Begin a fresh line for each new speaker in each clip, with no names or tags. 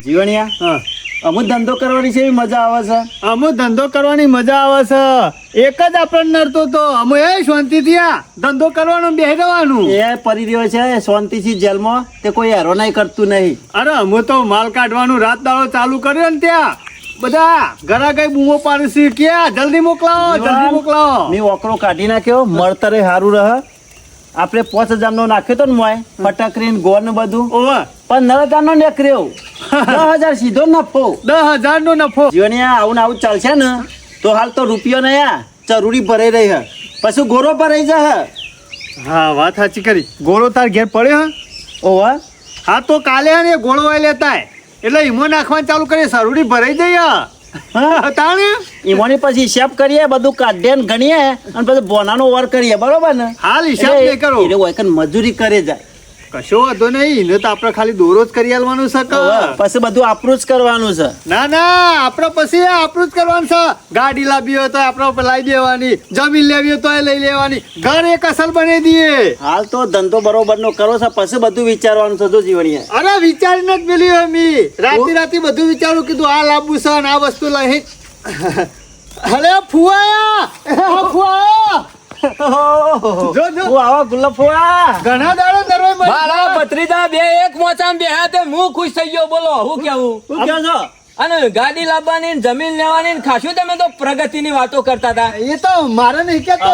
જીવણિયા
હા
અમુક ધંધો કરવાની છે એવી મજા આવે છે.
અમુ ધંધો કરવાની મજા આવે છે. એક જ આપણને નડતો તો અમે એ શાંતિથી આ ધંધો કરવાનો બેહી રહેવાનું.
એ પડી રહ્યો છે શાંતિથી જેલમાં, તે કોઈ હેરો નહીં કરતું નહીં.
અરે અમે તો માલ કાઢવાનું રાત દાડો ચાલુ કર્યો ને ત્યાં બધા ઘરા કઈ બૂમો પાડે છે ક્યાં જલ્દી મોકલાવો જલ્દી મોકલાવો.
મેં ઓકરો કાઢી નાખ્યો, મળતરે સારું રહે. આપણે 5000 નો નાખ્યો તો ને મોય ફટાકરી ને ગોળ ને બધું,
ઓવે
પણ 9000 નો નીકળ્યો. 10000 સીધો નફો.
10,000 નો નફો.
જીવણિયા આવું ને આવું ચાલશે ને તો હાલ તો રૂપિયો નહીં આ જરૂરી ભરાઈ રહી હે, પછી ગોરો ભરાઈ જાય.
હા વાત સાચી કરી. ગોળો તાર ઘેર પડ્યો હા?
ઓવા
હા તો કાલે હે ને ગોળો વાય લેતા એટલે ઈમો નાખવાનું ચાલુ કરીએ સરુડી ભરાઈ જઈએ. તાણે
ઈમોની પછી હિસાબ કરીએ, બધું કાઢીએ ને ગણીએ અને પછી બોનાનો ઓવર કરીએ, બરોબર ને?
હાલ હિસાબ નહીં કરો.
એટલે હોય કે મજૂરી કરે જાય.
કશો વાંધો નહીં, એને તો આપણે ખાલી દોરો જ કરી આલવાનું છે કે?
પછી બધું આપણું જ કરવાનું છે.
ના ના આપણે પછી આપણું જ કરવાનું છે. ગાડી લાવી હોય તો આપણે લાવી દેવાની, જમીન લેવી હોય તો લઈ લેવાની, ઘર એક અસલ બનાવી દઈએ.
હાલ તો ધંધો બરોબર નો કરો છે, પછી બધું વિચારવાનું છે. જો જીવણીયા
અરે વિચારીને જ મેલી અમે રાતે બધું વિચારું, કીધું આ લાવવું છે ને આ વસ્તુ લઈ. અરે ફુવાયા ફુવાયા જો જો
હું આવા ગુલાફોડા
ઘણા દાડો દરવાજ
મારા ભત્રીજા બે એક મોચામાં બેહ્યા તે હું ખુશ થઈ ગયો. બોલો હું કેવું?
શું કહો છો?
અને ગાડી લાવવાની ને જમીન લેવાની ને ખાસું તમે તો પ્રગતિની વાતો કરતા હતા.
એ તો મારે નહીં કેતો.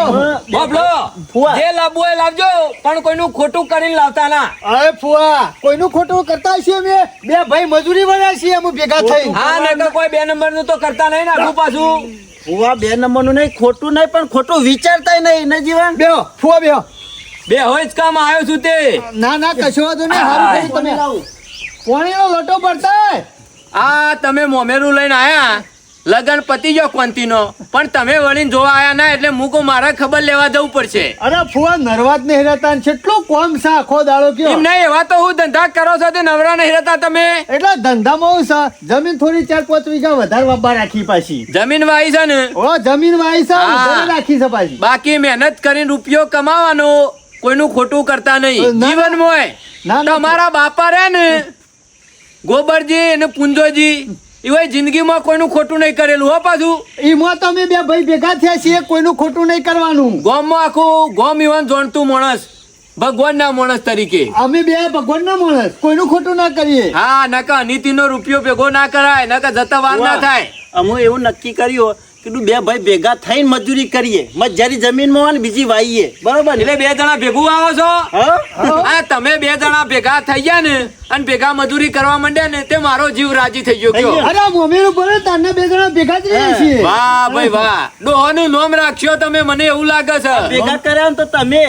બાબલો
ફુવા.
જે લાવવું હોય લાવજો, પણ કોઈનું ખોટું કરીને લાવતા ના.
અરે ફુવા કોઈનું ખોટું કરતા છીએ અમે બે ભાઈ મજૂરી વાળા છીએ અમે ભેગા થઈ.
હા નકર કોઈ 2 નંબરનું તો કરતા નહીં ને આખું પાછું.
ફુવા 2 નંબરનું નહીં, ખોટું નહીં, પણ ખોટું વિચારતાય નહીં ને જીવન.
બેહો ફુવા બેહો.
બે હોય જ કામ આવ્યો છું તે.
ના ના કશો વાંધો નહીં, હારું થઈ તમે પોણીનો લોટો પડતા.
આ તમે મોમેરું લઈને આયા, લગન પતી ગયો કોંતીનો, પણ તમે વળીને જોવા આયા ના, એટલે મૂકો મારા ખબર લેવા જવું પડશે.
અરે ફુવા નરવાત નહીં રહેતા ને કેટલું કોમ છે આખો દાડો કયો.
એમ નહીં, એવા તો હું ધંધા કરો છો તે નવરા નહીં રહેતા તમે.
એટલે ધંધામાં હું છે જમીન થોડી 4-5 વીઘા વધારે વાપા રાખી પાછી.
જમીન વાઈ છે ને,
ઓ જમીન વાઈ છે
હા.
વધારે રાખી છે પાછી.
બાકી મહેનત કરીને રૂપિયો કમાવાનો, કોઈનું ખોટું કરતા નહીં
ના.
જીવનમાં.
ના, ના.
તમારા બાપા રે ને ગોબરજી અને પુંજોજી, એવા જિંદગીમાં કોઈનું ખોટું નહીં કરેલું હો. પાછું
ઈમાં તમે બે ભાઈ ભેગા થયા છીએ, કોઈનું ખોટું નહીં કરવાનું.
ગોમમાં આખું ગોમ ઈવન જોણતું માણસ, ભગવાનના માણસ તરીકે.
અમે બે ભગવાનના માણસ, કોઈનું ખોટું ના કરીએ.
હા નકા અનિતિનો રૂપિયો ભેગો ના કરાય, નકા જતા વાર ના થાય.
અમે એવું નક્કી કર્યું કે 2 ભાઈ ભેગા થઈને મજૂરી કરીએ, મજારી જમીનમાં હોય ને બીજી વાઈએ, બરોબર ને?
એટલે 2 જણા ભેગું આવો છો.
હા?
આ તમે 2 જણા ભેગા થઈ ગયા ને અને ભેગા મજૂરી કરવા માંડ્યા ને, તે મારો જીવ રાજી થઈ ગયો. કયો?
અરે મમ્મીનું બોલે તારના બે જણા ભેગા જ રહીએ છીએ.
વાહ ભાઈ વાહ, ડોહાનું નામ રાખ્યો તમે, મને એવું લાગે છે.
ભેગા કર્યા ને તો તમે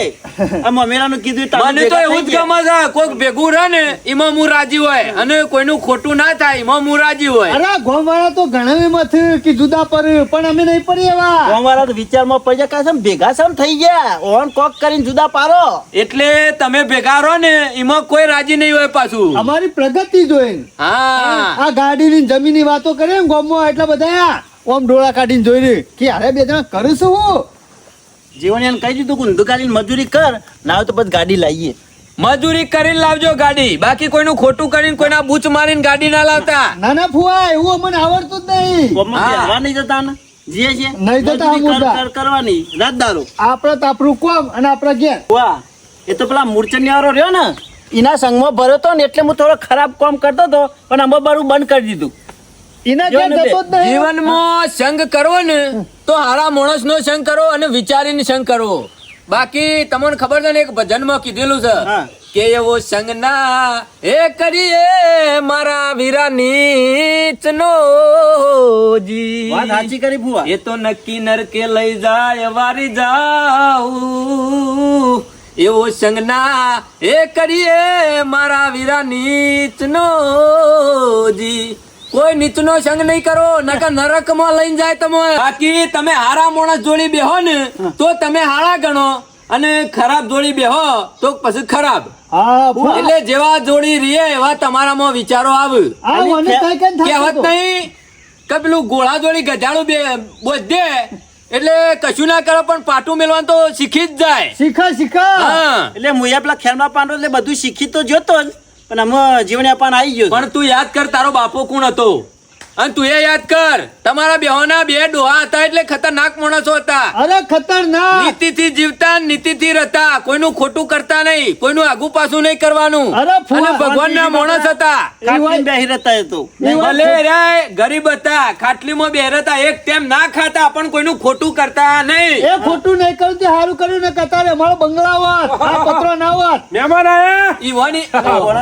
આ મમેરાનું કીધું તમે
મને તો
ભેગા
એવું જ
થઈ ગયા.
ગમે છે, કોઈક ભેગું રહે ને એમાં હું રાજી હોય, અને કોઈનું ખોટું ના થાય એમાં હું રાજી હોય.
અરે ગોમ વાળા તો ઘણા મત કે જુદા પર, પણ અમે નહીં પડી એવા.
અમારા તો વિચારમાં પડી જાય કે ભેગા સમ થઈ ગયા, ઓન કોક કરીને જુદા પારો.
એટલે તમે ભેગા રહો ને એમાં કોઈ રાજી નહીં હોય પાછું.
અમારી પ્રગતિ જોઈને
હા
આ ગાડીની જમીનની વાતો કરે ને ગામમાં એટલા બધા ઓમ ડોળા કાઢીને જોઈને કે અરે બે જણા કરું છું હું.
જીવન કહી દીધું કે ઊંધું કાઢીને મજૂરી કર, ના હોય તો પછી ગાડી લાવીએ.
મજૂરી કરીને લાવજો ગાડી, બાકી કોઈનું ખોટું કરીને કોઈના બૂચ મારીને ગાડી ના લાવતા.
ના ના ફુવા એવું અમને આવડતું જ નહીં.
કોમમાં
હા.
પહેરવા નહીં જતા ને જીએ છીએ.
નહીં જતા
મજૂરી
મુદ્દા.
કર કરવાની રાત દારૂ.
આપડે તો આપણું કોમ અને આપડા ઘેર.
વાહ, એ તો પેલા મૂર્છની વાળો રહ્યો ને એના સંગમાં ભર્યો તો ને, એટલે હું થોડો ખરાબ કામ કરતો હતો, પણ અમે બારું બંધ કરી દીધું.
એના ઘેર
જો ને
જતો જ નહીં.
જીવનમાં સંગ કરવો ને તો હારા માણસનો સંગ કરો અને વિચારીને સંગ કરવો. બાકી તમને ખબર છે ને, એક ભજનમાં કીધેલું છે
હા.
કે એવો સંગ ના એ કરીએ મારા વીરા નીચનો જી.
વાત સાચી કરી ફુવા.
એ તો નક્કી નરકે લઈ જાય વારી જાઉં. એવો સંગ ના એ કરીએ મારા વીરા નીચનો જી. કોઈ નીચનો સંગ નહીં કરો, નકર નરકમાં લઈને જાય તમે. બાકી તમે હારા માણસ જોડી બેહો ને તો તમે હારા ગણો, અને ખરાબ જોડી બેહો તો પછી ખરાબ.
હા ફુવા.
એટલે જેવા જોડી રીએ એવા તમારામાં વિચારો આવે.
આ મને કઈ કઈ
કહેવત
થતું.
નહીં કે પેલું ઘોડા જોડી ગધાડું બે બોજ દે એટલે કશું ના કરે, પણ પાટું મેલવાનું તો શીખી જ જાય.
શીખા શીખા.
હા
એટલે મુયા પેલા ખેલમાં પાંડો એટલે બધું શીખી તો જોતો જ, પણ આમાં જીવણી અપાન આવી ગયો
પણ તું યાદ કર તારો બાપો કોણ હતો અને તું એ યાદ કર તમારા બેહોના બે ડોહા હતા એટલે ખતરનાક માણસો હતા.
અરે ખતરનાક.
નીતિથી જીવતા નીતિથી રહેતા, કોઈનું ખોટું કરતા નહીં, કોઈનું આગુ પાછું નહીં કરવાનું.
અરે ફુવા,
અને ભગવાનના માણસ હતા.
કાટલીમાં બેહી રહેતા એ તો
ભલે રે ગરીબ હતા, ખાટલીમાં બેહી રહેતા, એક ટાઈમ ના ખાતા પણ કોઈનું ખોટું કરતા નહીં.
એ ખોટું નહીં કર્યું તે સારું કર્યું ને કતારે અમારો બંગલા વાત આ પત્રો ના વાત.
મહેમાન આયા
ઈવાની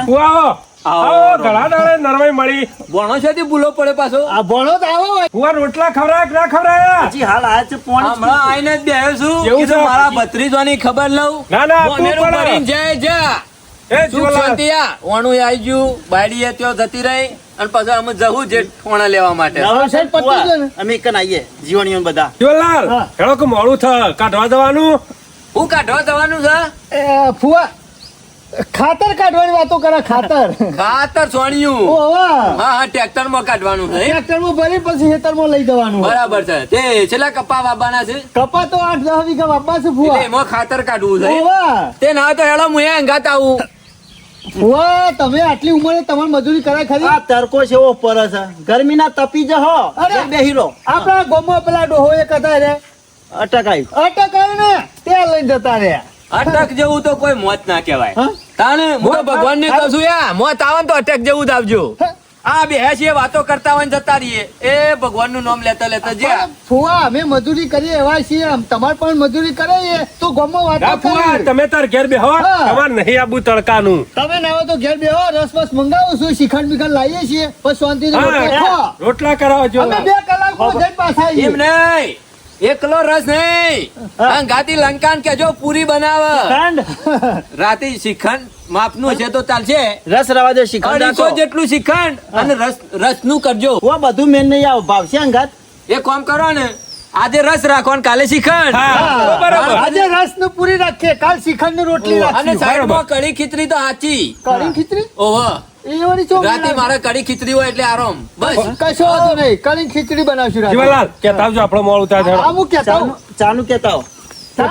ફુવા આવો ઘણા દાડે નરવાઈ મળી.
ભણો છે તે ભૂલો પડે પાછો.
આ ભણો તો આવો હોય.
ફુવા રોટલા ખવડાયા કે ના ખવડાયા?
હજી હાલ આયા છે પોણી
હમણાં આઈને જ બેહ્યો છું.
કેવું
કીધું
છે?
મારા ભત્રીજોની ખબર લઉં.
ના, ના, આપવું
મોનેરું
પડે.
ભરીને જાય જા.
એ
સુખ
જીવલાલ.
શાંતિ આ. ઓણું આઈ ગયું, બાયડીએ ત્યાં જતી રહી અને પાછું અમે જવું જે ઠોણા લેવા માટે.
સાહેબ પતી ગયો ને?
અમે કન આવીએ જીવણીઓ બધા
જીવલાલ,
હા.
હેડો કે મોડું થાય કાઢવા જવાનું.
હું કાઢવા જવાનું છે?
એ ફુવા ખાતર કાઢવાની વાતો કરે ખાતર.
ખાતર સોણિયું.
ઓવા
હા હા ટ્રેક્ટર માં કાઢવાનું છે.
ટ્રેક્ટરમાં ભરી પછી ખેતરમાં લઈ જવાનું.
બરાબર છે. તે છેલ્લા કપા વાવવાના છે
કપા તો 8-10 વીઘા વાપવા છે
એટલે
ફુવા.
એમાં ખાતર કાઢવું છે.
ઓવા
તે ના તો હેડો હું અહીંયા અંગાત આવું.
ફુવા તમે આટલી ઉંમરે તમારી મજૂરી કરાય ખરી?
આ તડકો છે એવો પડે છે ગરમીના તપી જહો
અરે.
અરે બેહી રહો
આપણા ગામમાં પેલા ડોહો એક હતા રે
અટકાઈ
અટકાય ને ત્યાં લઈને જતા રહ્યા.
અટક જેવું તો કોઈ મોત ના કહેવાય.
હા?
તાને હું તો ભગવાન ને કહું છું યા મોત આવે ને તો અટક જેવું જ આવજો.
હા?
આ બે છીએ વાતો કરતા હોય ને જતા રહીએ એ ભગવાન નું નામ લેતા લેતા જ્યાં.
પણ ફુવા અમે મજૂરી કરીએ એવા છીએ આમ તમારે પણ મજૂરી કરીએ તો ગામમાં
ના
વાતો
ફુવા,
કરી.
તમે તાર ઘેર બેહો.
હા.
તમારે નહીં આબુ તડકાનું.
તમે ના હોય તો ઘેર બેહો રસ બસ મંગાવું છું શ્રીખંડ બીખંડ લાવીએ છીએ પછી શાંતિથી રોટલા
હા,
ખાઓ.
રોટલા કરાવો જો.
અમે 2 કલાકમાં જઈને પાછા આવીએ.
એમ નહીં એકલો રસ નહીં અંગાતી લંકાન કેજો પૂરી બનાવે
શ્રીખંડ
રાતે શ્રીખંડ માપનું છે તો ચાલશે.
રસ રવા દે શ્રીખંડ
250
નાખો.
જેટલું શ્રીખંડ અને રસ નું કરજો.
ઓ બધું મેન નહીં આવ ભાવશે અંગાત
એક કામ કરો ને આજે રસ રાખો ને કાલે શ્રીખંડ.
હા, બરાબર.
આજે રસ નું પૂરી રાખીએ કાલ શ્રીખંડ ની રોટલી
અને
રાખીએ.
સાઈડમાં કઢી ખીચડી તો સાચી.
કઢી ખીચડી
ઓહો
એ વાળી ચોકડી
રાતે
રાખી.
મારે કઢી ખીચડી હોય એટલે આરામ બસ.
કશો વાંધો નહીં કઢી ખીચડી બનાવશું રાતે.
જીવલાલ કેતા આવજો આપણે મોડું થાય છે.
આ હું કહેતા હોઉં.
ચાનું કેતા હો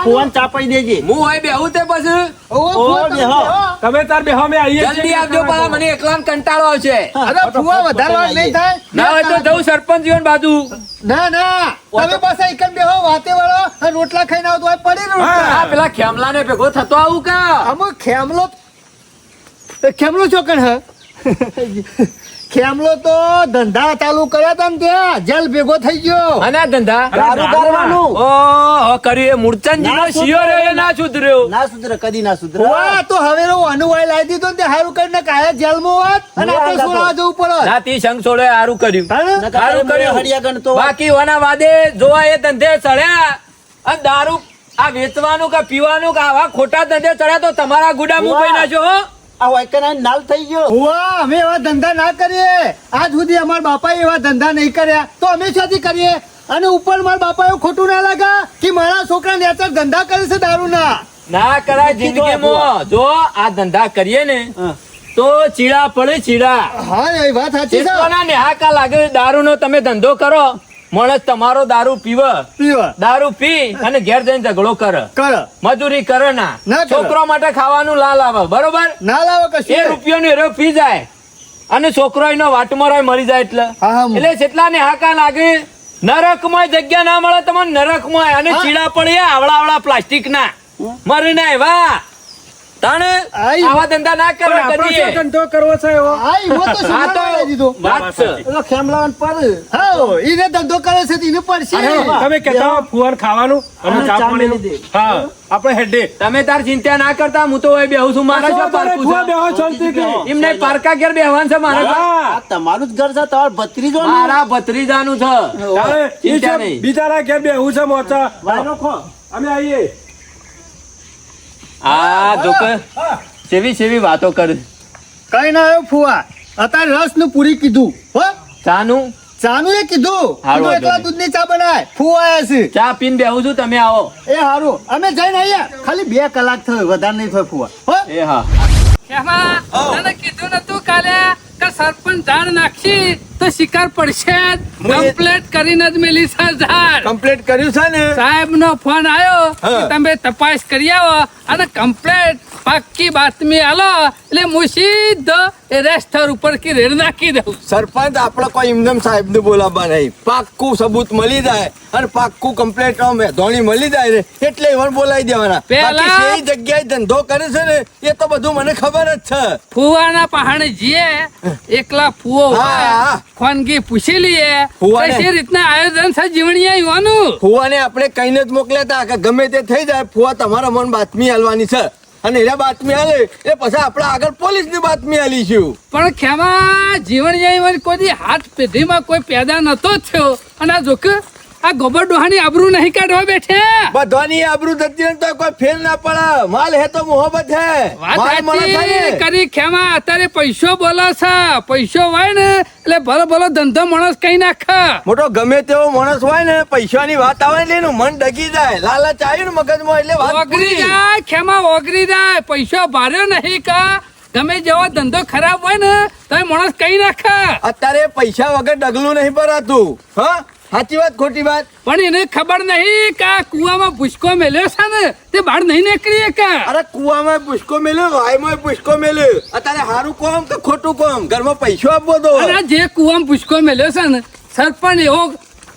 ફુવાન ચા પી દેજે
હું હોય બેહું તે પછી
ઓવો, ફુવા તમે
બેહો.
બેહો.
તમે તાર બેહો અમે આવીએ છીએ.
જલ્દી આવજો પાછા મને એકલાને કંટાળો આવશે.
અરે ફુવા વધારે વાર નહીં થાય.
ના હોય તો જવું સરપંચ જીવન બાજુ.
ના ના તમે પાછા એકમ બેહો વાતે વાળો અને રોટલા ખાઈને આવો તો આ પડી રોટલા.
આ પેલા ખેમલા ને ભેગો થતો આવું કા.
આમાં ખેમલો ચોકડ હે ખેમલો તો ધંધા ચાલુ કર્યા તા ને ત્યાં જેલ ભેગો થઈ ગયો.
અને આ ધંધા
દારૂ કરવાનું
ઓહો કર્યું એ મૂર્છનજી નો
ના
શિયો રે એ ના સુધર્યો.
ના સુધરે કદી ના સુધરે
વાહ તો હવે અનુવાય લાવી દીધો ને તે હારું કરીને કાયા જેલમાં વાત અને આપણે સુરાવા જવું પડે.
ના તી સંગ છોડે હારું કર્યું.
હા?
નકર
સારું
અમે
કર્યું.
હળિયા ગણતો
બાકી ઓના વાદે જોવા એ ધંધે ચડ્યા અને દારૂ આ વેચવાનું કે પીવાનું કે આવા ખોટા ધંધે ચડ્યા તો તમારા ગુડા મુંબઈ નાખો હો.
આ વાયકના નાલ થઈ ગયો
વાહ અમે એવા ધંધા ના કરીએ આજ સુધી અમારા બાપાએ એવા ધંધા નહીં કર્યા તો અમે શાથી કરીએ અને ઉપર મારા બાપાએ ખોટું ના લાગા કે મારા છોકરા નેચર ધંધા કરે છે દારૂના.
ના કરાય જિંદગીમાં. જો આ ધંધા કરીએ ને
હા.
તો ચીડા પડે ચીડા.
હા એ વાત સાચી છે.
ચેતવાના નેહાકા લાગે દારૂનો તમે ધંધો કરો માણસ તમારો દારૂ પીવે
પીવા
દારૂ પી અને ઘેર જઈને ઝઘડો કરે
કર
મજૂરી કરે ના
ના કરે.
છોકરો માટે ખાવાનું લાલ આવે બરોબર
ના લાવો
એ
કશું.
રૂપિયાનો એરો પી જાય અને છોકરો એનો વાટમાં રહી મરી જાય એટલે
હા, હા.
એટલે જેટલા ને હાકા લાગે નરકમાં જગ્યા ના મળે તમને નરકમાં અને
હા.
ચીડા પડી આવડા પ્લાસ્ટિક ના મરી ના એવા તાણે
આઈ.
આવા ધંધા ના
પણ
કરવા
આપણો
કરીએ.
શું ધંધો કરવો છે એવો?
હા એમાં તો
આ
સુનામાં
તો
લાવી દીધો.
વાત છે.
એનો ખેમલાવન પર
હા એને ધંધો કરે છે તો એને પડશે.
અરે, તમે કહેતા હો ફુવાન ખાવાનું અને
હા,
ચા
ચા
પાણીનું.
મેલી દે.
હા આપણે હેડે
તમે તાર ચિંતા ના કરતા હું તો હવે બેહું છું મારા શું પારકું
ફુવા
છે?
બેહો શાંતિથી.
એમ નહીં પારકા ઘેર બેહવાનું છે મારે તો.
હા.
આ તમારું જ ઘર છે તમારો ભત્રીજો ને
મારા ભત્રીજાનું છે
તારે ઈ
ચિંતા
છે,
નહીં.
બીજાના ઘેર બેહવું છે મોચા.
વાયરો ખો
અમે આવીએ.
આ જોકે
હા.
સેવી વાતો કરે
કઈ ના આવ્યો ફુવા અત્યારે રસ નું પૂરી કીધું હો
ચાનું
ચાનું એ કીધું
હારું,
કીધું એકલા
હારું.
દૂધની ચા બનાય ફુવા આયા છે
ચા પીને બેહું છું તમે આવો
એ હારું અમે જઈને આયા ખાલી 2 કલાક થયો વધારે નહીં થયો ફુવા હો
એ હા
એમાં તને કીધું નતું કાલે કે સરપંચ ઝાડ નાખશી તો શિકાર પડશે જ. કમ્પ્લેટ કરીને જ મેલી છે ઝાડ.
કમ્પ્લીટ કર્યું છે ને
સાહેબ નો ફોન આવ્યો કે તમે તપાસ કરી આવો અને કમ્પ્લેટ પાક્કી બાતમી આલો એટલે હું સીધો એ રસ્તા ઉપર કે રેડ નાખી દઉં.
સરપંચ આપણે કોઈ ઇમદમ સાહેબ ને બોલાવવા નહીં. પાક્કું સબૂત મળી જાય અને પાક્કું કમ્પ્લેટ ધોણી મળી જાય ને એટલે એવણ બોલાવી દેવાના.
પેલા-
બાકી જે જગ્યાએ ધંધો કરે છે ને એ તો બધું મને ખબર જ છે.
ફુવાના પહાણે જઈએ એકલા ફુવો
હા,
હોય,
હા.
ખાનગી પૂછી લઈએ
ફુવાને-
કઈ રીતના આયોજન છે જીવણીયા યુવાનું.
ફુવાને આપણે કહીને જ મોકલ્યા હતા કે ગમે તે થઈ જાય ફુવા તમારા મન બાતમી આલવાની છે અને એના બાતમી આલે એ પછી આપણે આગળ પોલીસની બાતમી આલીશું.
પણ ખેમા જીવણીયા યુવાન કોઈ હાથ પેઢીમાં કોઈ પેદા નતો થયો અને આ જોક આ ગોબર ડોહાની આબરૂ નહીં કાઢવા બેઠ્યા.
બધાની આબરૂ થતી હોય ને તો કોઈ ફેર ના પડે. માલ હે તો મોહબ્બત હે.
વાત
માલ મને
સાચી
થાય ને.
કરી ખેમા અત્યારે પૈસો બોલો છે. પૈસો હોય ને એટલે ભલો ભલો ધંધો માણસ કઈ નાખે.
મોટો ગમે તેવો માણસ હોય ને પૈસાની વાત આવે ને એનું મન ડગી જાય. લાલચ આવ્યું ને મગજમાં એટલે વાત
ઓગરી
પૂરી.
જાય ખેમા ઓગરી જાય. પૈસો ભાર્યો નહીં કા ગમે જેવો ધંધો ખરાબ હોય ને તો માણસ કઈ નાખે.
અત્યારે પૈસા વગર ડગલું નહીં ભરાતું. હા સાચી વાત ખોટી વાત?
પણ એને ખબર નહીં કે આ કુવામાં ભૂસકો મેલ્યો છે ને તે બહાર નહીં નીકળી કે.
અરે કુવામાં પુષ્કો મેલ્યો વાયમાં પુષ્કો મેલ્યો. અત્યારે સારું કોમ કે ખોટું કોમ? ઘરમાં પૈસો આપવો તો
અને આ જે કુવામાં ભૂસકો મેલ્યો છે ને સરપંચ એવો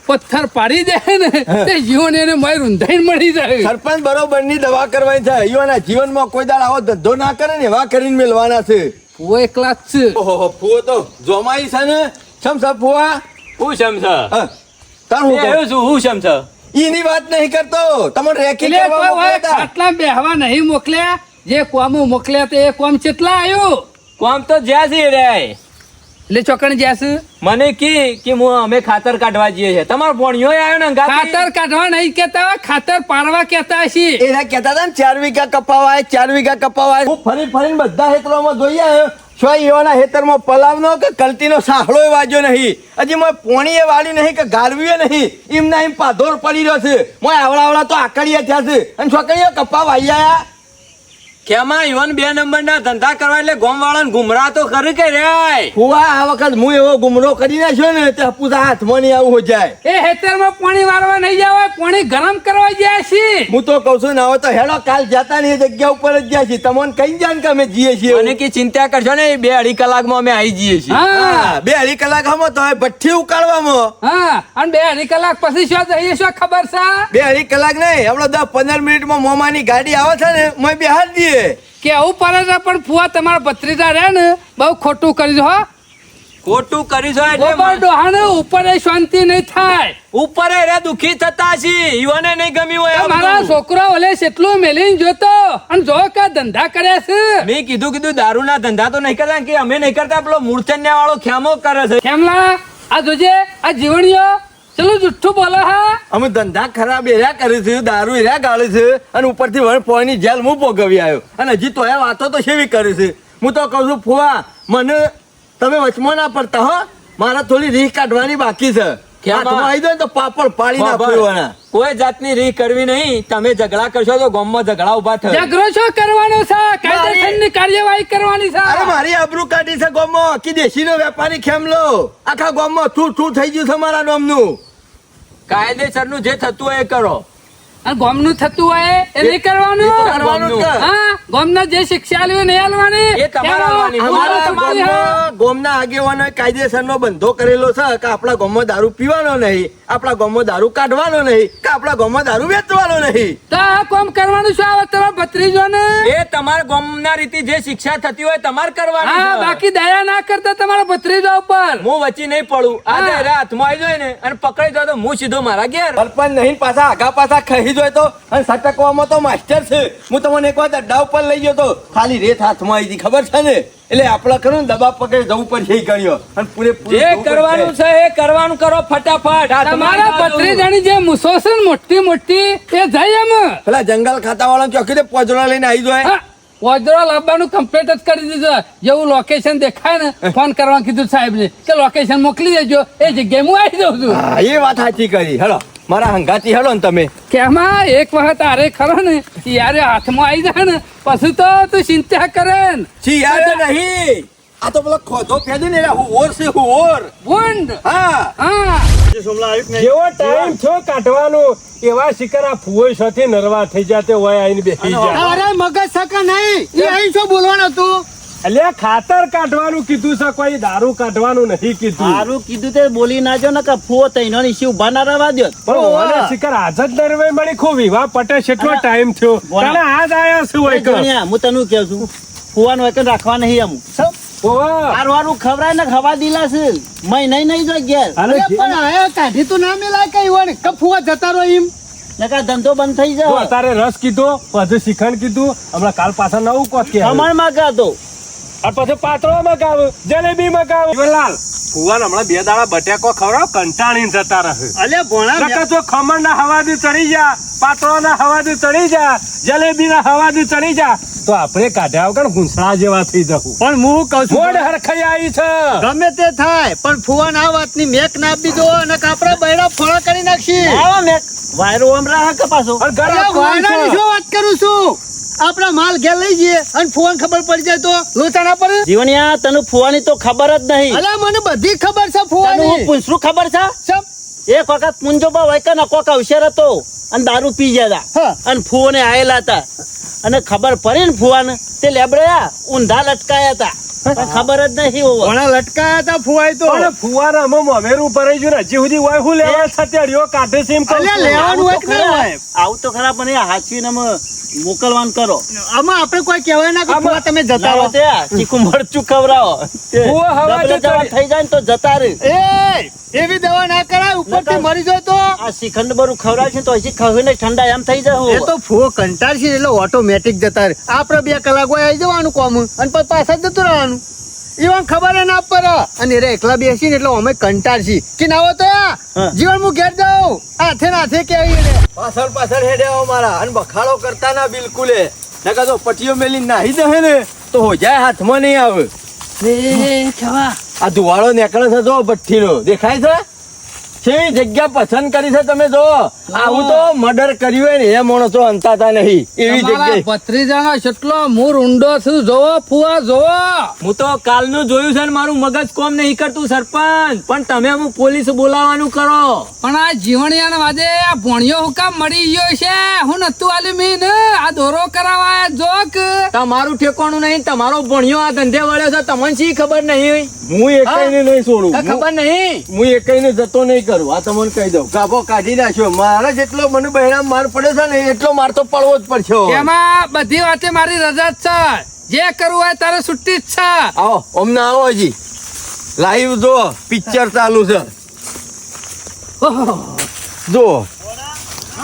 પથ્થર પાડી દે ને તે જીવન એને મોય રૂંધાઈને મળી જાય.
સરપંચ બરોબર ની દવા કરવાની છે. યુવાના જીવનમાં કોઈ દાડ આવો ધંધો ના કરે ને એવા કરીને મેળવાના છે.
ફુવો એકલા જ છે.
ઓહો ફુવો તો જોમાઈ છે ને. શમ છે ફુવા?
હું સમજ
હા તાર હું કહું?
છું હું સમજ
ઈની વાત નહીં કરતો. તમને રેકી
એટલે
કરવા
કોઈ હોય
મોકલ્યા હતા.
ખાટલા બેહવા નહીં મોકલ્યા. જે કોમો મોકલ્યા તે એ કોમ કેટલા આવ્યો
કોમ તો જ્યાં છે રે
એટલે ચોકણ જ્યાસ
મને કે હું અમે ખાતર કાઢવા જઈએ છે. તમારો ભણ્યો આવ્યો ને અંગાથી?
ખાતર કાઢવા નહીં કેતા ખાતર પાડવા કેતા હશે.
એના કહેતા હતા ને 4 વીઘા કપાવાય 4 વીઘા કપાવાય. હું ફરી ફરીને બધા હેતરોમાં જોઈ આવ્યો. શું એવાના હેતરમાં પલાવનો કે કલતીનો સાહળો વાગ્યો નહીં. હજી મોય પોણીએ વાળી નહીં કે ગાળવીએ નહીં. એમના એમ પાધોર પડી રહ્યો છે. મોય આવડા તો આકડિયા થયા છે અને છોકરીઓ કપા વાઈ આયા.
કેમાં ઈવન 2 નંબરના ધંધા કરવા એટલે ગોમ વાળાને ગુમરાહ તો ખરી કે રે.
ફુવા આ વખત હું એવો ગુમરો કરી નાખ્યો ને તે પૂરા હાથમાં નહીં આવું હો જાય.
એ હેતરમાં પાણી વાળવા નહીં જવાય પાણી ગરમ કરવા જાય છે.
હું તો કઉ છું ને હવે તો હેડો કાલ જતા ને એ જગ્યા ઉપર જ ગયા છીએ. તમને કઈ જાણ કે અમે જઈએ છીએ.
મને કે ચિંતા કરશો ને 2-2.5 કલાકમાં અમે આવી જઈએ છીએ.
હા
2-2.5 કલાક હમો તો હવે ભઠ્ઠી ઉકાળવામાં.
હા અને 2 કલાક પછી શું જઈએ શું ખબર છે
2-2.5 કલાક નહીં આપણે 10-15 મિનિટમાં મોમાની ગાડી આવે છે ને મોય બેહાર દઈએ.
કેવું પડે છે પણ ફુવા તમારા ભત્રીજા રહ્યા ને બહુ ખોટું કર્યું હો.
ખોટું કરીશો એટલે
ગોબર ડોહાને ઉપર એ શાંતિ નહીં થાય.
ઉપર રે દુખી થતા છે. ઈવને નહીં ગમ્યું હોય
એ
આ
મારા
બધું.
છોકરો ઓલે કેટલું મેલીને જોતો અને જો કે ધંધા કર્યા છે.
મેં કીધું દારૂના ધંધા તો નહીં કરતા કે અમે નહીં કરતા. પેલો મૂર્છન્યા વાળો ખેમો કરે છે.
કેમલા આ જોજે આ જીવણીઓ ચલો જુઠ્ઠું બોલો હા.
અમે ધંધા ખરાબ એર્યા કરે છે દારૂ એર્યા ગાળે છે અને ઉપરથી વણ પોઈની જેલ હું ભોગવી આવ્યો અને હજી તો એ વાતો તો સેવી કરે છે. હું તો કહું છું ફુવા મને તમે વચમાં ના પડતા હો. મારા થોડી રીહ કાઢવાની બાકી છે.
કેમાં?
હાથમાં આવી જાય ને તો પાપડ પાડી
ખબર.
નાખવાના.
કોઈ જાતની રીહ કરવી નહીં. તમે ઝઘડા કરશો તો ગામમાં ઝઘડા ઉભા થાય.
ઝઘડો શું કરવાનો છે કાયદેસરની કાર્યવાહી કરવાની
અરે
છે.
મારી આબરૂ કાઢી છે ગોમમાં કે દેશીનો વેપારી ખેમલો આખા ગોમમાં થૂ થઈ ગયું છે મારા નામનું.
કાયદેસરનું જે થતું હોય એ કરો.
અને ગોમનું થતું હોય એ નહીં કરવાનું.
એ તો કરવાનું જ છે.
હા ગોમના જે શિક્ષા આલવી નહીં આલવાની.
એ તમારે આલવાની.
અમારે
અમારા
તમારી હા.
ગામમાં ગામના આગેવાનોએ કાયદેસરનો બંધો કરેલો છે કે આપણા ગામમાં દારૂ પીવાનો નહીં, આપણા ગામમાં દારૂ કાઢવાનો નહીં, કે આપણા ગામમાં દારૂ વેચવાનો નહીં.
તો આ કામ કરવાનું શું આવે તમારા ભત્રીજોને?
એ તમારા ગામના રીતે જે શિક્ષા થતી હોય તમારે કરવાની
હા
છે.
બાકી દયા ના કરતા તમારા ભત્રીજો ઉપર.
હું વચ્ચે નહીં પડું. આ
હા.
જયારે હાથમાં આવી જાય ને અને પકડાઈ જાય તો હું સીધો મારા ઘેર.
સરપંચ નહીં પાછા આગા પાછા ખાઈ જોય તો અને સટકવામાં તો માસ્ટર છે. હું તમને એક વાર અડ્ડા ઉપર લઈ ગયો તો ખાલી રેત હાથમાં આવી હતી ખબર છે ને. એટલે આપણે ખરું ને દબાવ પકડી જવું પડશે એ કર્યો અને પૂરેપૂરું
જે
જવું
કરવાનું
પડશે.
છે એ કરવાનું કરો ફટાફટ. આ
તમારા
તમારી
ભત્રીજાની જે મૂછો છે ને મોટી મોટી એ જાય એમ.
પેલા જંગલ ખાતા વાળા ચોકી દે પોજડા લઈને આવી જાય.
હા, ઓજરો લાવવાનું કમ્પ્લીટ જ કરી દીધું. જેવું લોકેશન દેખાય ને ફોન કરવા કીધું સાહેબ ને કે લોકેશન મોકલી દેજો એ જગ્યાએ હું આવી જાઉં છું.
હા, એ વાત સાચી કરી. હેલો મારા હંગાતી હેલો ને તમે.
કે આમાં એક વખત આરે ખરો ને યારે હાથમાં આવી જાય ને પછી તો તું ચિંતા કરે ને.
છી યાર નહીં આ તો પેલો ખોધો ફેદી ને હુઓર છે હુઓર.
ભૂંડ
હા
હા
જેવો ટાઈમ થયો કાઢવાનો એવા શિકાર આ ફુવાઈ સાથે નરવા થઈ જાતે હોય આઈને બેસી જાય.
અરે મગજ સકા નહીં એ અહીં શું બોલવાનું હતું?
એટલે ખાતર કાઢવાનું કીધું છે, કોઈ દારૂ કાઢવાનું નહીં કીધું.
સારું કીધું તે બોલી ના જો ને કે ફુવો તઈનો ની શી ઉભા ના રહેવા દ્યો.
પણ ઓને શિકાર હાજર નરવાઈ મળી ખૂબ વિવાહ પટે છે, એટલો ટાઈમ થયો
બોલા.
તારે આજ આયા શું હોય કે?
ગણ્યા, હું તને કહું છું ફુવાનું એક રાખવા નહીં અમુક
ઓવા.
હારું ખવડાય ને ખવા દીલા છે મય નહીં જો ઘેર
અરે
અરે પણ આયા કાઢી તો ના મેલાય કઈ વણ કફુઆ જતા રહો એમ.
નકા ધંધો બંધ થઈ
જો
જાય.
અત્યારે રસ કીધો, પછી શ્રીખંડ કીધું, હમણાં કાલ પાછા નવું કોત કે
ખમણ માં ગાતો
અને પછી પાતળો મગાવ, જલેબી મગાવ. જીવનલાલ, ફુવાને હમણાં 2 દાડા બટેકો ખવડાવ, કંટાળીને જતા રહે.
અલે ભોણા
નકર જો ખમણના હવાથી ચડી જા, પાતળોના હવાથી ચડી જા, જલેબીના હવાથી ચડી જા, તો આપણે કાઢ્યા વગર ગુંસળા જેવા થઈ જવું.
પણ હું કહું છું
મોઢ હરખાઈ આવી છે.
ગમે તે થાય પણ ફુવાન આ વાતની મેક ના આપી દો અને આપડા બૈરા ફળા કરી નાખશી.
આવા મેક વાયરો આમ રાહ કે પાછો
અને ઘર
અરે વાયરાની શું વાત કરું છું? આપડા માલ ઘેર લઈ જઈએ અને ફુવાન ખબર પડી જાય તો લોચા ના પડે?
જીવણિયા તને ફુવાની તો ખબર જ નહીં.
અલા મને બધી ખબર છે
તને હું
ફુવાની.
પૂછરું ખબર છે?
સબ
એક વખત મુંજોબા હોય કે નકો અવસર હતો અને દારૂ પી ગયા હતા
હા.
અને ફુઓને આયેલા હતા અને ખબર પડી ને ફુવાને તે લેબડ્યા ઊંધા લટકાયા હતા પણ ખબર જ નહીં હોવા.
ઘણા લટકાયા હતા ફુવાઈ તો.
પણ ફુવાના મોમેરું ભરાઈ ગયું ને, હજી સુધી હોય હું લેવા છત્યાડીઓ કાઢે છે એમ કહું
અલ્યા,
છું.
લેવાનું હોય કે ના
ખરા.
હોય?
આવું તો ખરા પણ એ હાચવીને અમે મોકલવાનું કરો.
આમાં આપણે કોઈ કહેવાય ના કે
આમાં-
ફુવા તમે જતા રહો.
લાવો તે આ ચીકુ મરચું ખવડાવો. તે
ફુઓ હવા
ડબલે
જો
જવા
ચડી.
થઈ જાય ને તો જતા રહે.
એ એવી દવા ના કરાય ઉપરથી
નકર-
મરી જાય તો.
આ શ્રીખંડ બરું ખવડાવે છે તો હજી ખવીને ઠંડા એમ થઈ જાય.
એ તો ફુવો કંટાળશે ને એટલે ઓટોમેટિક જતા રહે. આપણે 2 કલાક હોય આવી જવાનું કોમ અને પછી પાછા જ જતું રહેવાનું. ઈવન ખબર એ ના પડે અને એ એકલા બેસી ને એટલે અમે કંટાળશી કે ના હોય તો
હા.
જીવન હું ઘેર જાઉં હાથે ને હાથે કેવી રે.
પાછળ પાછળ હેડે આવો મારા અને બખાડો કરતા ના બિલકુલે. નકર તો પટીઓ મેલી નાહી દે ને તો હો જાય હાથમાં નહીં આવે. આ ધુવાળો નીકળે છે જો ભઠ્ઠીનો દેખાય છે. કેવી જગ્યા પસંદ કરી છે તમે જો. આવું તો મર્ડર કર્યું હોય ને એ માણસો અંતાતા નહીં એવી જગ્યાએ.
ભત્રીજાનો કેટલો મૂળ ઊંડો છું જોવો ફુવા જોવો.
હું તો કાલનું જોયું છે ને મારું મગજ કોમ નહીં કરતું સરપંચ, પણ તમે હું પોલીસ બોલાવવાનું કરો.
પણ આ જીવણિયાના વાદે આ ભોણિયો હુકામ મળી ગયો છે. હું નતું આલ્યું મીન આ દોરો કરાવાય જોક.
તમારું ઠેકોણું નહીં, તમારો ભણ્યો આ ધંધે વળ્યો છે, તમને શી ખબર નહીં?
હું એકાઈને નહીં છોડું.
કાંઈ ખબર નહીં.
હું એકાઈને જતો નહીં કરું. આ તમને કહી દઉં. ગાભો કાઢી નાખ્યો. મારા જેટલો મને બહેરામ માર પડે છે ને એટલો માર તો પડવો જ પડશે.
એમાં બધી વાતે મારી રજા જ છે. જે કરવું હોય તારે છુટ્ટી જ છે.
આવો અમને આવો હજી લાઈવ જો પિક્ચર ચાલુ છે. જો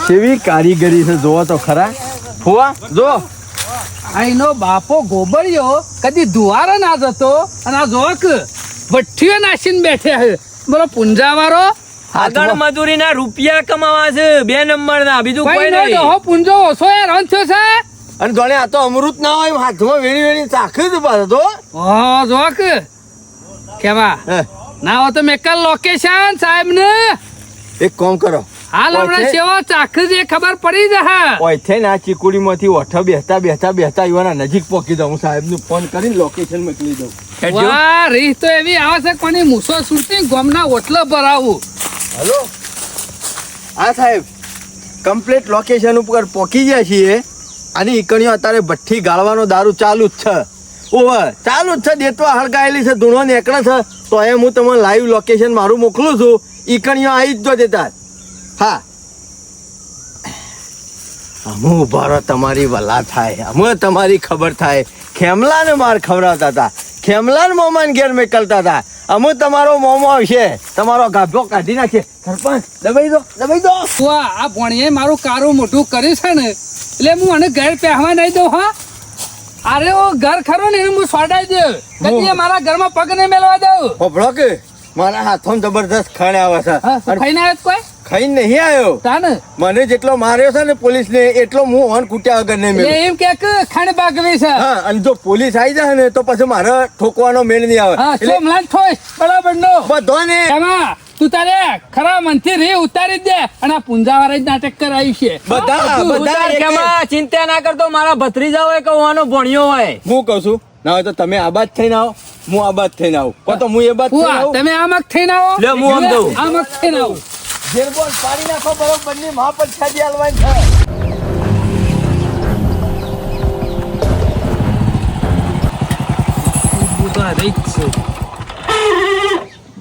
કેવી કારીગરી છે જોવો તો ખરા. ફુવા જો
આઈનો બાપો ગોબળિયો કદી દુવારે ના જતો અને આ જોક ભઠ્ઠીઓ નાસીને બેઠે છે. બોલો પુંજાવાળો
આગળ મજૂરીના રૂપિયા કમાવા છે 2 નંબરના, બીજું કોઈ
કોઈ નહીં.
નહીં.
હો પુંજો ઓછો યાર અંછો છે.
અને જોડે આ તો અમૃત ના હોય હાથમાં વેણી વેણી ચાખે જ પાછો તો.
ઓ જોક કેવા
હે,
ના હો તો મેકલ લોકેશન સાહેબ ને
એક કામ કરો.
હાલ હમણાં સેવા ચાખ જે ખબર પડી જશે.
ઓયથે ને આ ચીકુડી માંથી ઓઠો બેસતા યુવાના નજીક પહોંચી દઉં. હું સાહેબ નું ફોન કરીને લોકેશન મોકલી દઉં.
વાહ રીત તો એવી આવે છે કોની મૂસો સુરતી ગોમના ઓટલો ભરાવું.
હલો હા સાહેબ, કમ્પ્લીટ લોકેશન ઉપર પહોંચી ગયા છીએ. આની ઈકણીઓ અત્યારે ભઠ્ઠી ગાળવાનો દારૂ ચાલુ જ છે. ઓવર ચાલુ જ છે. દેતવા હળગાયેલી છે, ધૂણો નીકળે છે. તો એમ હું તમને લાઈવ લોકેશન મારું મોકલું છું. ઈકણીઓ આવી જ જો દેતા. હા અમે ઉભા રહો, તમારી વલા થાય, અમે તમારી ખબર થાય. ખેમલાને માર ખવડાવતા હતા, ખેમલાને મોમાન ઘેર મેકલતા હતા. અમે તમારો મોમો આવશે, તમારો ગાભો કાઢી નાખીએ. સરપંચ દબાઈ દો.
વાહ આ ભણીએ મારું કારું મોઢું કર્યું છે ને એટલે હું આને ઘર પહેવા નહીં દઉં. હા અરે ઓ ઘર ખરો ને એને હું સોડાઈ દઉં. કદી મારા ઘરમાં પગ નહીં મેલવા દઉં.
હોભળો કે મારા હાથમાં જબરદસ્ત ખાણ આવે છે.
હા શું ખાઈને આવ્યો કોઈ
ખાઈ નહીં આવ્યો.
તાને
મને જેટલો માર્યો છે ને પોલીસ ને એટલો હું ઓન કૂટ્યા વગર નહીં
એટલે
મેળ્યો.
એમ કે ખાણ બાગવી છે.
હા, અને જો પોલીસ આવી જાય ને તો પછી મારે ઠોકવાનો મેળ નહીં આવે.
હા
એટલે
સોમલાલ ઠોસ બરાબર નો
બધાને
એમાં તું તારે ખરા મનથી રે ઉતારી જ દે અને આ પુંજાવાળા જ નાટક કરાયું છે.
બધા
ઉતાર
એક-
કેમાં ચિંતા ના કરતો, મારા ભત્રીજા હોય કે હોવાનો ભણ્યો હોય.
હું કહું છું ના હોય તો તમે આબાદ થઈને આવો, હું આબાદ થઈને આવું, કો તો હું એ બાદ થઈને
ફુવા,
આવું.
તમે આમક થઈને આવો
લે, હું આમ દઉં.
આમક થઈને આવો
જેલ બોલ પાડી નાખો બરોબર ની મહા પરીક્ષા આલવાની છે.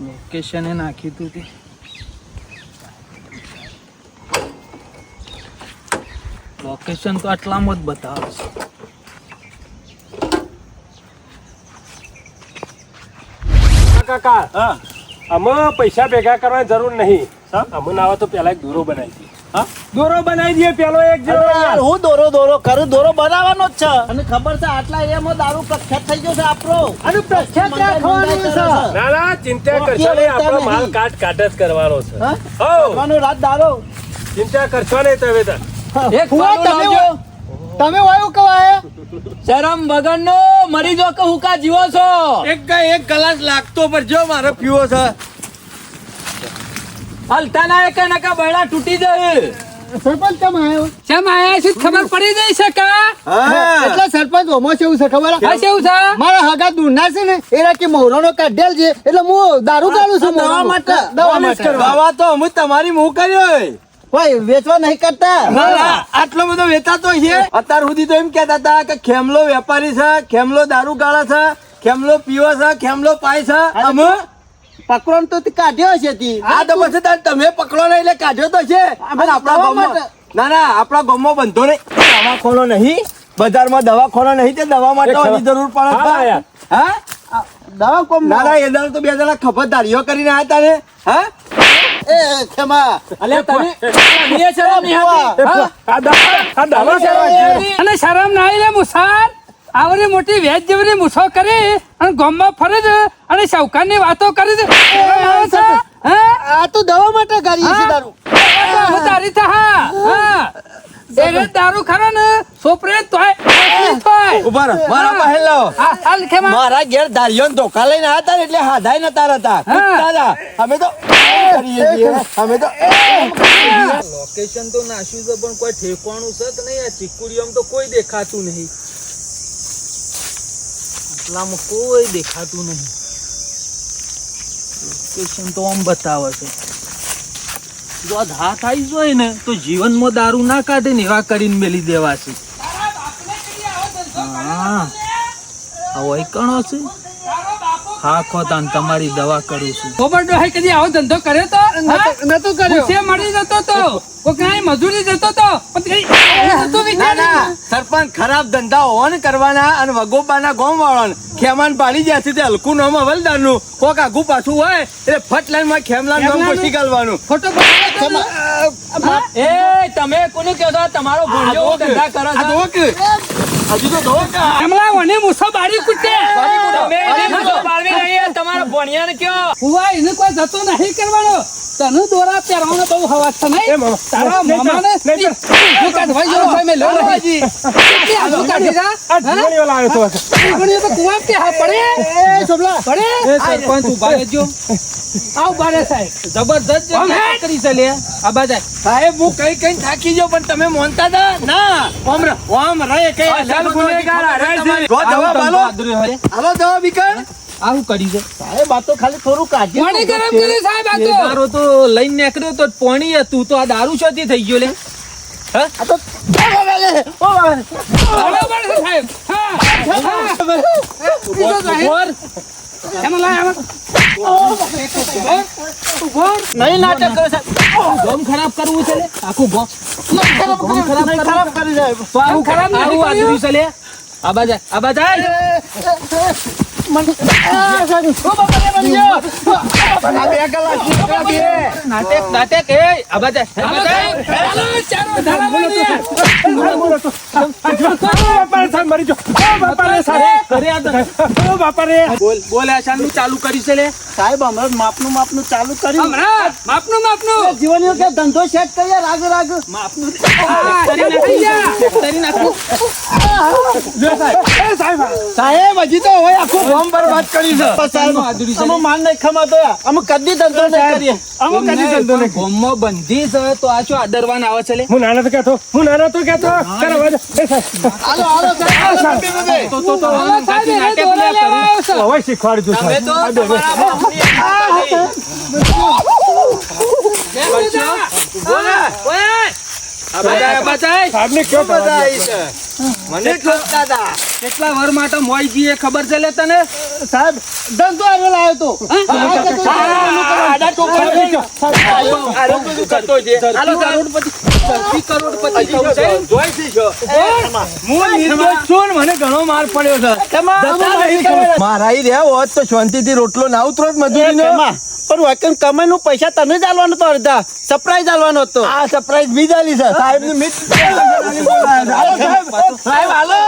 લોકેશન નાખ્યું તું તે લોકેશન તો આટલામાં જ બતાવે છે.
કાકા
હા
અમે પૈસા ભેગા કરવાની જરૂર નહીં. અમે નાવા તો પેલા એક દોરો બનાવી દઈએ.
હા?
દોરો બનાવી દઈએ પેલો એક જેવો.
અરે યાર, હું દોરો કરું, દોરો બનાવવાનો જ છે. અને ખબર છે આટલા એરિયામાં દારૂ પ્રખ્યાત થઈ ગયો છે આપણો.
આનું પ્રખ્યાત રાખવાનું છે.
ના ના ચિંતા કરશો નહીં, આપણો માલ કાટ જ કરવાનો છે.
હા?
હો
કરવાનો રાત દારો.
ચિંતા કરશો નહીં તમે તાર.
એક
ફુવા,
પાલું
તમે
લાવજો.
તમે વાયુ કવાય
શરમ વગરનો મરી જો કે હુકા જીવો છો.
એક ગ્લાસ લાગતો પર જો મારે પીવો છે.
હલતા ના એક નકા બૈડા તૂટી જાય.
સરપંચ તમે આવ્યો
કેમ આયા છે ખબર પડી જઈ શકે
એટલે સરપંચ ઓમો છે એવું છે ખબર હે?
આ કેવું છે
મારા હગા દૂરના છે ને એ રાકી મોહરાનો કાઢેલ છે એટલે હું દારૂ કાઢું છું
દવા માટે.
દવા માટે
દવા તો અમે તમારી મું કર્યો.
કોઈ વેચવા નહીં કરતા.
ના, ના, આટલો બધો વેચાતો છે. અત્યાર સુધી તો એમ કહેતા હતા કે ખેમલો વેપારી છે, ખેમલો દારૂ ગાળે છે, ખેમલો પીવો છે, ખેમલો પાય છે. અમે
પકડો તો તે કાઢ્યો છે તી
આ તો પછી તાર તમે પકડો નહીં એટલે કાઢ્યો તો છે. અને આપણા
દવા
ગામમાં
માટે.
ના ના આપણા ગામમાં બંધો નહીં, દવાખાનો નહીં, બજારમાં દવાખાનો નહીં, તે દવા માટે આની જરૂર પડે
હા,
છે.
યાર.
હા
દવા કોમ
ના ના એ દાડો તો બે જણા ખબરદારીઓ કરીને આવ્યા તા ને. હા
એ ખેમા
અલ્યા તમે તમને શરમ નહીં આવતી? હા?
આ દવા કરવા છે.
અને શરમ ના આવી લે મુસાર આવરી મોટી વેચ જેવરી મૂછો કરી અને ગામમાં ફરે છે અને શાહુકારની વાતો કરી છે શરમ આવે છે? હા?
આ તો દવા માટે કાઢીએ છે દારૂ
હું તારી થા હા એ દારૂ ખરો ને સોપરે તોય
ઉભા રહો, મારા પાસે લાવો.
હાલ ખેમા
મારા ઘેર ધારીઓ ધોકા લઈને આવ્યા તા ને એટલે હાધાય નતા રહેતા. કૂદતા હતા. અમે તો કરીએ છીએ. અમે તો
લોકેશન તો નાખ્યું છે પણ કોઈ ઠેકવાનું છે કે નહીં આ ચીકુડીઓમાં તો કોઈ દેખાતું નહીં આટલામાં કોઈ દેખાતું નહીં લોકેશન તો આમ બતાવે છે જો આ હાથ આવી જાય ને તો જીવનમાં દારૂ ના કાઢે ને એવા કરીને મેલી દેવા છે હા આવો કણો છે હા ખોતાન તમારી દવા કરું છું ખબર ડોહે કદી આવો ધંધો કર્યો તો નતો કર્યો ખુશી મળી જતો તો કોઈ કાંઈ મજૂરી જતો તો પણ કઈ
ના ના સરપંચ ખરાબ ધંધા હોન કરવાના અને વગોબાના ગોમ વાળાને ખેમાન પાડી ગયા છે તે હલકું નામ હવલદારનું કોક આગું પાછું હોય એટલે ફટ લાઈન માં ખેમલા નામ ઘોષી ગાલવાનું.
ફોટો
એ તમે કોને કહો છો? તમારો ભૂંડો ધંધા કરો
આ
છો.
ધોક હજુ તો ધોક
એમલા વને મુસો બારી કુટે
તમે એને મૂછો બાળવી નહીં, તમારા ભણિયાને કયો.
હુવા એને કોઈ જતો નહીં કરવાનો તને દોરા પહેરવાનો બહુ હવા છે નહીં તારા મામાને હું કાઢવાઈ ગયો ભાઈ મેં લો
બાબાજી.
કેટલી આજુ કાઢી જા
આ જીવણીઓ લાવ્યો તો.
જીવણીઓ તો કુવા કે હા પડે
એ સોમલા
પડે એ સરપંચ ઉભા રહેજો આવ બારે સાહેબ જબરદસ્ત જગ્યા કરી છે લે આ બાજા
સાહેબ હું કઈ કઈ થાકી ગયો પણ તમે મોનતા હતા ના ઓમ રહે કઈ
અસલ ગુનેગાર હારાય છે.
જો દવા બાલો હાલો દવા બીકણ
આવું કરી છે
સાહેબ આ તો ખાલી થોડું કાઢી
પાણી ગરમ કરી સાહેબ આ તો દારૂ તો લઈને નીકળ્યો તો પાણી હતું તો આ દારૂ શોધી થઈ ગયો લે
આ તો
બરાબર છે સાહેબ હા ઉપર એમાં લાય આમાં
નહીં નાટક કરે સાહેબ.
ગોમ ખરાબ કરવું છે લે આખું ગોમ
ખરાબ કરી સાહેબ.
તો આવું ખરાબ નહીં કર્યું છે લે આ બાજા નાટક એ આ બાજા
બાપા સાહેબ મરી ગયો. ઓ બાપા રે સાહેબ. ઓ બાપા રે.
બોલે આશાનું ચાલુ કરી છે લે
સાહેબ હમણાં માપનું ચાલુ કર્યું.
હમણાં માપનું
જીવનીઓ કે ધંધો સેટ કરીએ રાગ
કરી નાખું
સાહેબ હજી તો હવે આખું ફોર્મ બરબાદ કર્યું છે.
સાહેબ અમે માલ નહીં ખમાતો યાર. અમે કદી ધંધો નહીં કરીએ.
આમાં કદી ધંધો નહીં.
ગોમમાં બંધી છે તો આ શું આદરવાન આવે છે લે
હું નાનો તો કહેતો. ચાલો વાજો. એ સાહેબ.
હાલો હાલો સાહેબ.
તો
હવે સાહેબ એને દોરા લેવા આવ્યો છે.
હવે શીખવાડજો
તમે
સાહેબ.
તો તમારા બાપની
સાહેબને કયો જવાબ?
મને ઠોકતા હતા.
કેટલા વર માટે મોઈ ગઈ એ ખબર છે લે તને?
સાહેબ ધંધો આવ્યો લાવ્યો તો
આડા ટોપા લઈ. આરો બધું કરતો છે. હાલો સાહેબ.
કરોડપતિ થવું છે.
જોઈ છે છો. હું નિર્દોષ છું ને મને ઘણો માર પડ્યો છે. જતા નહીં ખબર. મારા ઈ રહ્યા હોત તો શાંતિથી રોટલો ના ઉતરો મજૂરીનો.
પણ વાકન કમાઈ નું પૈસા તને જ આલવાનો તો અડધા સરપ્રાઈઝ આલવાનો હતો.
આ સરપ્રાઈઝ બી ચાલી છે સાહેબ ની મિત સાહેબ હાલો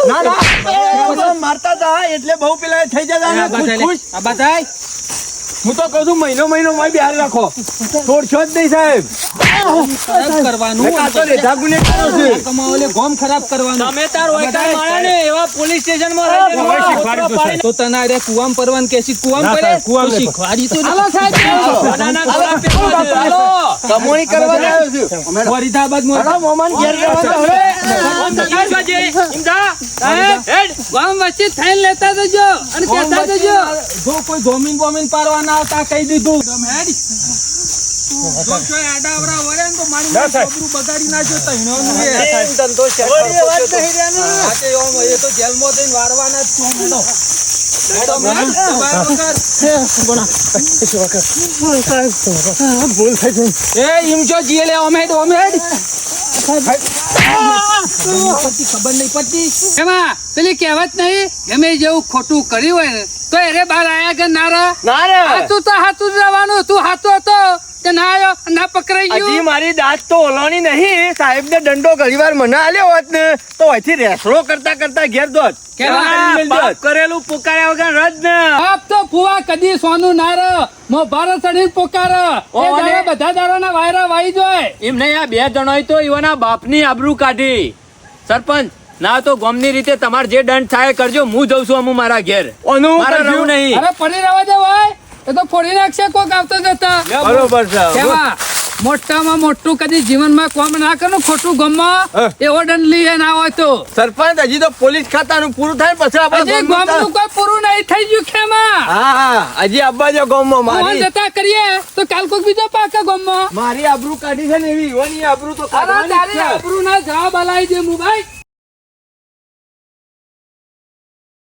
ના ના મારતા હતા એટલે બહુ પેલા થઈ જતા ખુશ
આ બધાય
હું તો કહું છું મહિનો મય બિહાર રાખો છોડશો જ નહીં સાહેબ
ખરાબ કરવાનું
આ તો રેઠા ગુનેગારો છે.
કમાવો લે ગોમ ખરાબ કરવાનું.
તમે તાર ઓયકા માણ્યા ને એવા પોલીસ સ્ટેશનમાં રહી
હવે શીખવાડજો સાહેબ.
તો તને અરે કુવામ પરવાન કેસી કુવામ
ના
કરે
સાહેબ, કુવામ
તો
નહીં.
શીખવાડી તો હાલો સાહેબ
નાના ગોળા પહેરવા છે. હાલો.
કમોણી કરવા આવ્યો છું
ફરીદાબાદ મોર
હાલો મોમાન ઘેર જવાનું હવે.
ગામ વચ્ચે થઈને લેતા જજો અને કહેતા જજો જો કોઈ ધોમીન બોમીન પારવા ના આવતા કહી દીધું તમે હેડી જો કોઈ આડાવરા વરે ને તો મારી
ના સાહેબ.
છોકરું બગાડી નાખ્યો તઈનો નું એ.
ઓય, એ વાત નહીં રહ્યા ને.
આ તે ઓમ એ તો જેલમાં જઈને વારવાના જ છું હું તો. હેડો મેં, દબાઈ વગર. એ ઈમ જો જીએ લે ઓમ હેડ ખબર નહીં પડતી એમાં પેલી કહેવત નહીં ગમે જેવું ખોટું કર્યું હોય ને તો એરે બહાર આયા કે નારા
ના રે
હાથું તો હાથું જ રહેવાનું તું હાથો હતો કે ના આવ્યો ના પકડાઈ
હજી
ગયું
મારી દાંત તો ઓલાણી નહીં સાહેબ ને દંડો ઘણીવાર મને આલ્યો હોત ને તો અહીંથી રેસડો કરતા કરતા ઘેર દોત
કેવા?
બાપ કરેલું પુકાર્યા વગર રજ ને
આપ તો ફુવા કદી સોનું ના રહ મો ભારત સડી પોકાર એ દાડા બધા દાડાના વાયરા વાઈ જોય
એમ નહીં આ બે જણોએ તો ઈવાના બાપની આબરૂ કાઢી. સરપંચ ના તો ગોમની રીતે તમારે જે દંડ થાય કરજો. હું જઉં છું અમુ મારા ઘેર.
ઓનું
મારે
કરજો.
રહું નહીં.
અરે પડી રહેવા દે ભાઈ એ તો ફોડી નાખશે કોક આવતો જતા
બરોબર છે
કેવા મોટામાં મોટું કદી જીવનમાં કોમ ના કરો ખોટું ગમમાં એવો દંડ લઈએ ના હોય તો
સરપંચ હજી તો પોલીસ ખાતાનું પૂરું થાય પછી આપણે
હજી
ગામનું
ગોમનું કોઈ પૂરું નહીં થઈ ગયું ખેમાં
હા હજી આબા જો ગામમાં
મોહન
મારી
જતા કરીએ તો કાલ કોક બીજો પાકે ગમમાં
મારી આબરૂ કાઢી છે ને એવી ઈવાની આબરૂ તો
અરે
કાઢવાની જ
તારી
છે.
આબરૂના જવાબ અલાઈ દે મુભાઈ